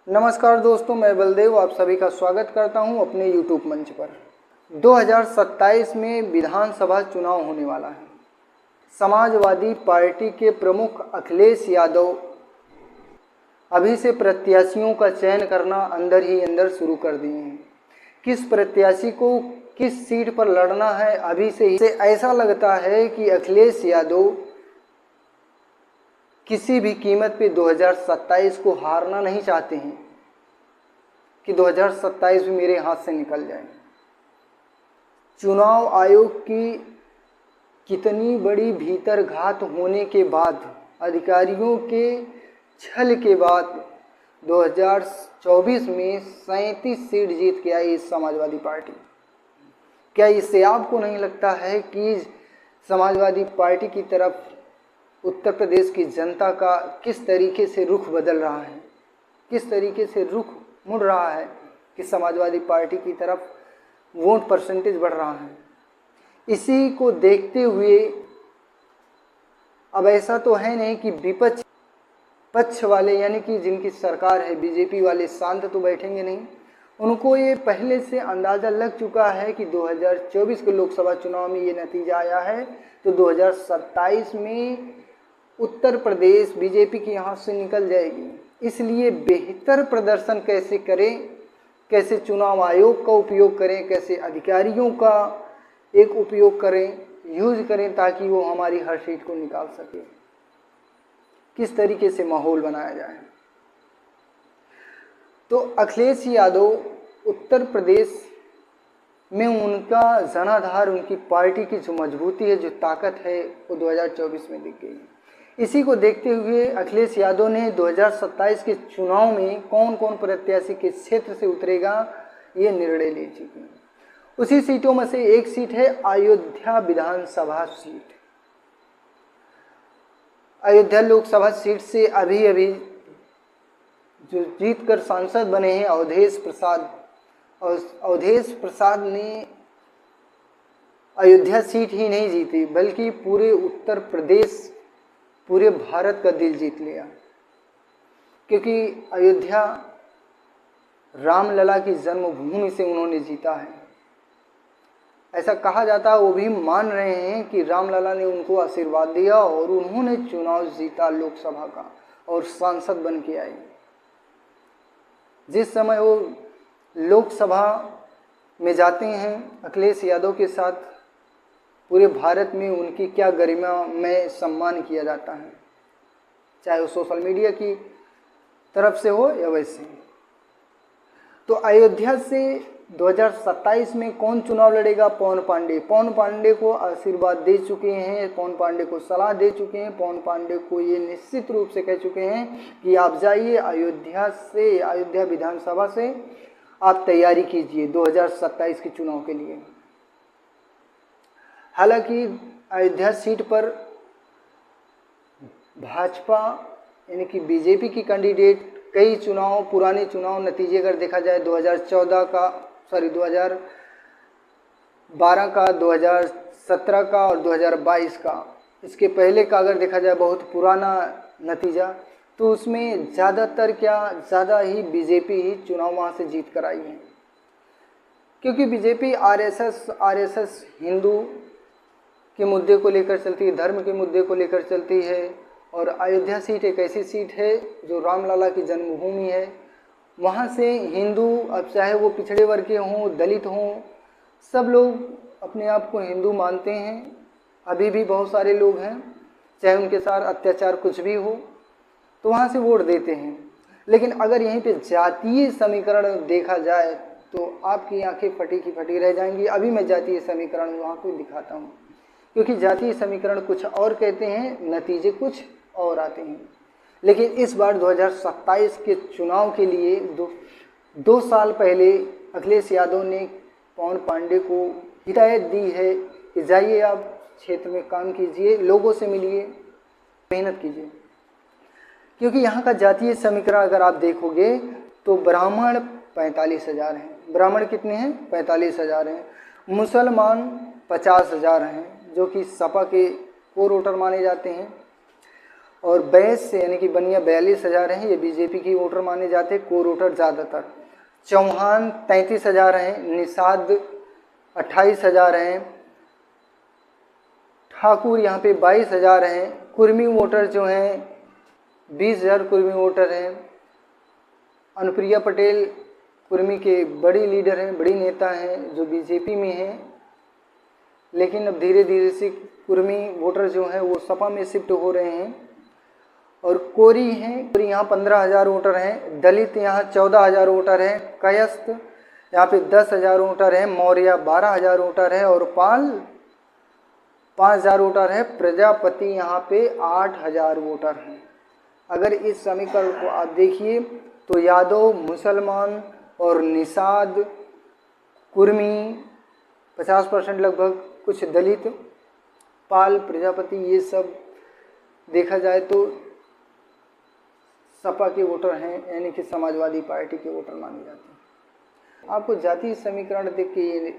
नमस्कार दोस्तों, मैं बलदेव आप सभी का स्वागत करता हूं अपने YouTube मंच पर। 2027 में विधानसभा चुनाव होने वाला है। समाजवादी पार्टी के प्रमुख अखिलेश यादव अभी से प्रत्याशियों का चयन करना अंदर ही अंदर शुरू कर दिए हैं। किस प्रत्याशी को किस सीट पर लड़ना है अभी से ही ऐसा लगता है कि अखिलेश यादव किसी भी कीमत पे 2027 को हारना नहीं चाहते हैं कि 2027 भी मेरे हाथ से निकल जाए। चुनाव आयोग की कितनी बड़ी भीतरघात होने के बाद, अधिकारियों के छल के बाद 2024 में 37 सीट जीत के आई इस समाजवादी पार्टी। क्या इससे आपको नहीं लगता है कि समाजवादी पार्टी की तरफ उत्तर प्रदेश की जनता का किस तरीके से रुख बदल रहा है, किस तरीके से रुख मुड़ रहा है कि समाजवादी पार्टी की तरफ वोट परसेंटेज बढ़ रहा है। इसी को देखते हुए अब ऐसा तो है नहीं कि विपक्ष पक्ष वाले यानी कि जिनकी सरकार है बीजेपी वाले शांत तो बैठेंगे नहीं। उनको ये पहले से अंदाज़ा लग चुका है कि 2024 के लोकसभा चुनाव में ये नतीजा आया है तो 2027 में उत्तर प्रदेश बीजेपी के हाथ से निकल जाएगी। इसलिए बेहतर प्रदर्शन कैसे करें, कैसे चुनाव आयोग का उपयोग करें, कैसे अधिकारियों का एक उपयोग करें, यूज करें ताकि वो हमारी हर सीट को निकाल सके, किस तरीके से माहौल बनाया जाए। तो अखिलेश यादव उत्तर प्रदेश में उनका जनाधार, उनकी पार्टी की जो मजबूती है, जो ताकत है, वो 2024 में दिख गई। इसी को देखते हुए अखिलेश यादव ने 2027 के चुनाव में कौन कौन प्रत्याशी के क्षेत्र से उतरेगा ये निर्णय ले चुके हैं। उसी सीटों में से एक सीट है अयोध्या विधानसभा सीट। अयोध्या लोकसभा सीट से अभी अभी जो जीतकर सांसद बने हैं अवधेश प्रसाद, और अवधेश प्रसाद ने अयोध्या सीट ही नहीं जीती बल्कि पूरे उत्तर प्रदेश, पूरे भारत का दिल जीत लिया। क्योंकि अयोध्या रामलला की जन्मभूमि से उन्होंने जीता है। ऐसा कहा जाता है, वो भी मान रहे हैं कि रामलला ने उनको आशीर्वाद दिया और उन्होंने चुनाव जीता लोकसभा का और सांसद बन के आए। जिस समय वो लोकसभा में जाते हैं अखिलेश यादव के साथ, पूरे भारत में उनकी क्या गरिमा में सम्मान किया जाता है, चाहे वो सोशल मीडिया की तरफ से हो या वैसे। तो अयोध्या से 2027 में कौन चुनाव लड़ेगा? पवन पांडे। पवन पांडे को आशीर्वाद दे चुके हैं, पवन पांडे को सलाह दे चुके हैं, पवन पांडे को ये निश्चित रूप से कह चुके हैं कि आप जाइए अयोध्या से, अयोध्या विधानसभा से आप तैयारी कीजिए 2027 के चुनाव के लिए। हालांकि अयोध्या सीट पर भाजपा यानी कि बीजेपी की कैंडिडेट कई चुनाव, पुराने चुनाव नतीजे अगर देखा जाए 2012 का, 2017 का और 2022 का, इसके पहले का अगर देखा जाए बहुत पुराना नतीजा, तो उसमें ज़्यादा ही बीजेपी ही चुनाव वहाँ से जीत कर आई है। क्योंकि बीजेपी आरएसएस हिंदू के मुद्दे को लेकर चलती है, धर्म के मुद्दे को लेकर चलती है। और अयोध्या सीट एक ऐसी सीट है जो रामलला की जन्मभूमि है। वहाँ से हिंदू, अब चाहे वो पिछड़े वर्ग के हों, दलित हों, सब लोग अपने आप को हिंदू मानते हैं। अभी भी बहुत सारे लोग हैं, चाहे उनके साथ अत्याचार कुछ भी हो तो वहाँ से वोट देते हैं। लेकिन अगर यहीं पे जातीय समीकरण देखा जाए तो आपकी आंखें फटी की फटी रह जाएंगी। अभी मैं जातीय समीकरण वहाँ को दिखाता हूँ, क्योंकि जातीय समीकरण कुछ और कहते हैं, नतीजे कुछ और आते हैं। लेकिन इस बार 2027 के चुनाव के लिए दो साल पहले अखिलेश यादव ने पवन पांडे को हिदायत दी है कि जाइए आप क्षेत्र में काम कीजिए, लोगों से मिलिए, मेहनत कीजिए। क्योंकि यहाँ का जातीय समीकरण अगर आप देखोगे तो ब्राह्मण 45,000 हैं। ब्राह्मण कितने हैं? 45,000 हैं। मुसलमान 50,000 हैं, जो कि सपा के कोर वोटर माने जाते हैं। और बैस से यानी कि बनिया 42,000 हैं, ये बीजेपी की वोटर माने जाते हैं, कोर वोटर ज़्यादातर। चौहान 33,000 हैं, निषाद 28,000 हैं, ठाकुर यहाँ पे 22,000 हैं, कुर्मी वोटर जो हैं 20,000 कुर्मी वोटर हैं। अनुप्रिया पटेल कुर्मी के बड़ी लीडर हैं, बड़ी नेता हैं जो बीजेपी में हैं, लेकिन अब धीरे धीरे से कुर्मी वोटर जो हैं वो सपा में शिफ्ट हो रहे हैं। और कोरी हैं, कोरी यहाँ 15,000 वोटर हैं, दलित यहाँ 14,000 वोटर हैं, कायस्थ यहाँ पे 10,000 वोटर हैं, मौर्य 12,000 वोटर है और पाल 5,000 वोटर है, प्रजापति यहाँ पे 8,000 वोटर हैं। अगर इस समीकरण को आप देखिए तो यादव, मुसलमान और निषाद, कुर्मी 50% लगभग, कुछ दलित, पाल, प्रजापति, ये सब देखा जाए तो सपा के वोटर हैं, यानी कि समाजवादी पार्टी के वोटर माने जाते हैं। आपको जातीय समीकरण देख के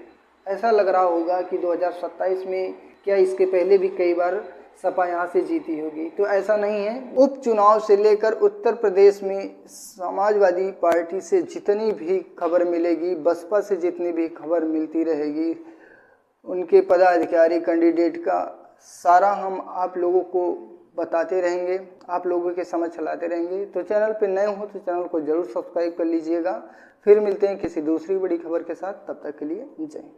ऐसा लग रहा होगा कि 2027 में क्या इसके पहले भी कई बार सपा यहाँ से जीती होगी, तो ऐसा नहीं है। उपचुनाव से लेकर उत्तर प्रदेश में समाजवादी पार्टी से जितनी भी खबर मिलेगी, बसपा से जितनी भी खबर मिलती रहेगी, उनके पदाधिकारी कैंडिडेट का सारा हम आप लोगों को बताते रहेंगे, आप लोगों के समझ चलाते रहेंगे। तो चैनल पे नए हो तो चैनल को ज़रूर सब्सक्राइब कर लीजिएगा। फिर मिलते हैं किसी दूसरी बड़ी खबर के साथ, तब तक के लिए जय हिंद।